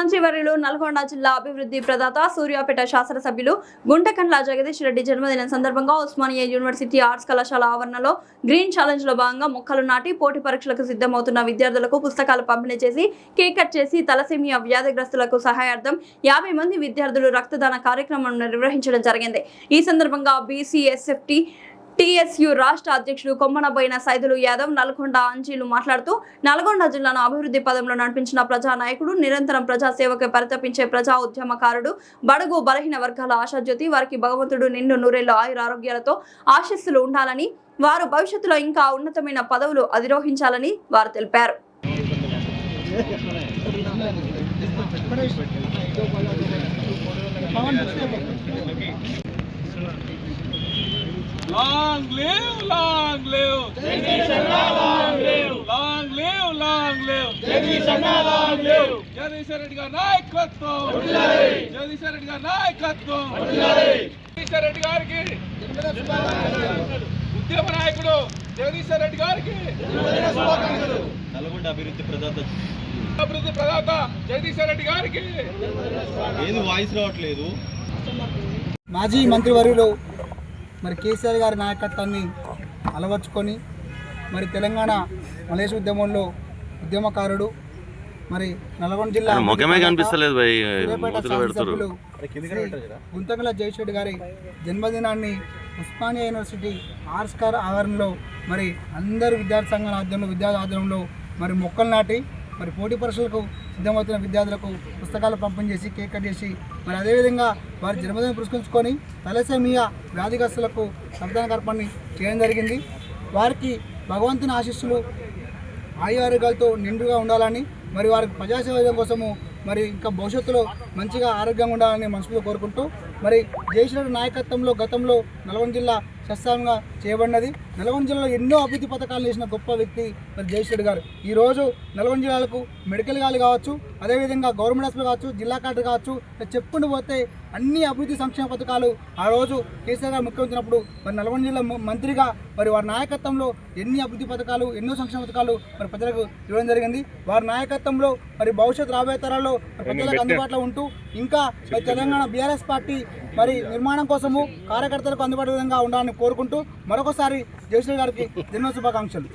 మంత్రివర్యులు నల్గొండ జిల్లా అభివృద్ధి ప్రదాత సూర్యాపేట శాసనసభ్యులు గుంటకండ్ల జగదీష్ రెడ్డి జన్మదినం సందర్భంగా ఉస్మానియా యూనివర్సిటీ ఆర్ట్స్ కళాశాల ఆవరణలో గ్రీన్ ఛాలెంజ్ లో భాగంగా మొక్కలు నాటి పోటీ పరీక్షలకు సిద్ధమవుతున్న విద్యార్థులకు పుస్తకాలు పంపిణీ చేసి కేక్ కట్ చేసి తలసేమియా వ్యాధిగ్రస్తులకు సహాయార్థం 50 మంది విద్యార్థులు రక్తదాన కార్యక్రమం నిర్వహించడం జరిగింది। ఈ సందర్భంగా బీసీఎస్ఎఫ్టీ టీఎస్యు రాష్ట్ర అధ్యక్షుడు కొమ్మనబోయిన సైదులు యాదవ్ నల్గొండ అంజీలు మాట్లాడుతూ నల్గొండ జిల్లాను అభివృద్ధి పదంలో నడిపించిన ప్రజానాయకుడు, నిరంతరం ప్రజాసేవకు పరితపించే ప్రజా ఉద్యమకారుడు, బడుగు బలహీన వర్గాల ఆశాజ్యోతి, వారికి భగవంతుడు నిండు నూరేళ్ల ఆయురారోగ్యాలతో ఆశీస్సులు ఉండాలని, వారు భవిష్యత్తులో ఇంకా ఉన్నతమైన పదవులు అధిరోహించాలని వారు తెలిపారు। Long live, long live. Jagdish Anna, long live. Long live, long live. Jagdish Anna, long live. Jagdish Reddy గారి నాయకత్వం వర్ధిల్లాలి. Jagdish Reddy గారి నాయకత్వం వర్ధిల్లాలి. Jagdish Reddy గారికి ఉద్యమ నాయకుడు జగదీష్ రెడ్డి గారికి నల్గొండ అభివృద్ధి ప్రదాత జగదీష్ రెడ్డి గారికి ఏది వాయిస్ రావట్లేదు। మాజీ మంత్రివర్యులు మరి కేసీఆర్ గారి నాయకత్వాన్ని అలవర్చుకొని మరి తెలంగాణ మలేషియా ఉద్యమంలో ఉద్యమకారుడు, మరి నల్గొండ జిల్లా గుంటకండ్ల జగదీష్ రెడ్డి గారి జన్మదినాన్ని ఉస్మానియా యూనివర్సిటీ ఆర్ట్స్ ఆవరణలో మరి అందరు విద్యార్థి సంఘాల ఆధ్వర్యంలో విద్యార్థి ఆధ్వర్యంలో మరి మొక్కలు నాటి మరి పోటీ పరీక్షలకు సిద్ధమవుతున్న విద్యార్థులకు పుస్తకాలు పంపిణీ చేసి కేక్ కట్ చేసి మరి అదేవిధంగా వారి జన్మదినం పురస్కరించుకొని తలసేమియా వ్యాధిగ్రస్తులకు రక్తదాన కార్యక్రమాన్ని చేయడం జరిగింది। వారికి భగవంతుని ఆశీస్సులు ఆయురారోగ్యాలతో నిండుగా ఉండాలని, మరి వారికి ప్రజాసేవ కోసము మరి ఇంకా భవిష్యత్తులో మంచిగా ఆరోగ్యంగా ఉండాలని మనసులో కోరుకుంటూ మరి జగదీష్ రెడ్డి నాయకత్వంలో గతంలో నల్గొండ జిల్లా సస్యంగా చేయబడినది। నల్గొండ జిల్లాలో ఎన్నో అభివృద్ధి పథకాలు చేసిన గొప్ప వ్యక్తి మరి జగదీష్ రెడ్డి గారు। ఈరోజు నల్గొండ జిల్లాలకు మెడికల్ కాలేజ్ కావచ్చు, అదేవిధంగా గవర్నమెంట్ హాస్పిటల్ కావచ్చు, జిల్లా కలెక్టర్ కావచ్చు, చెప్పుకుంటూ పోతే అన్ని అభివృద్ధి సంక్షేమ పథకాలు ఆ రోజు కేసీఆర్ గారు ముఖ్యమంత్రి మరి నల్గొండ జిల్లా మంత్రిగా మరి వారి నాయకత్వంలో ఎన్ని అభివృద్ధి పథకాలు, ఎన్నో సంక్షేమ పథకాలు మరి ప్రజలకు ఇవ్వడం జరిగింది। వారి నాయకత్వంలో మరి భవిష్యత్తు రాబోయే తరాల్లో ప్రజలకు అందుబాటులో ఉంటూ ఇంకా తెలంగాణ బీఆర్ఎస్ పార్టీ మరి నిర్మాణం కోసము కార్యకర్తలకు అందుబాటు విధంగా ఉండాలని కోరుకుంటూ మరొకసారి జగదీష్ రెడ్డి గారికి జన్మదిన శుభాకాంక్షలు।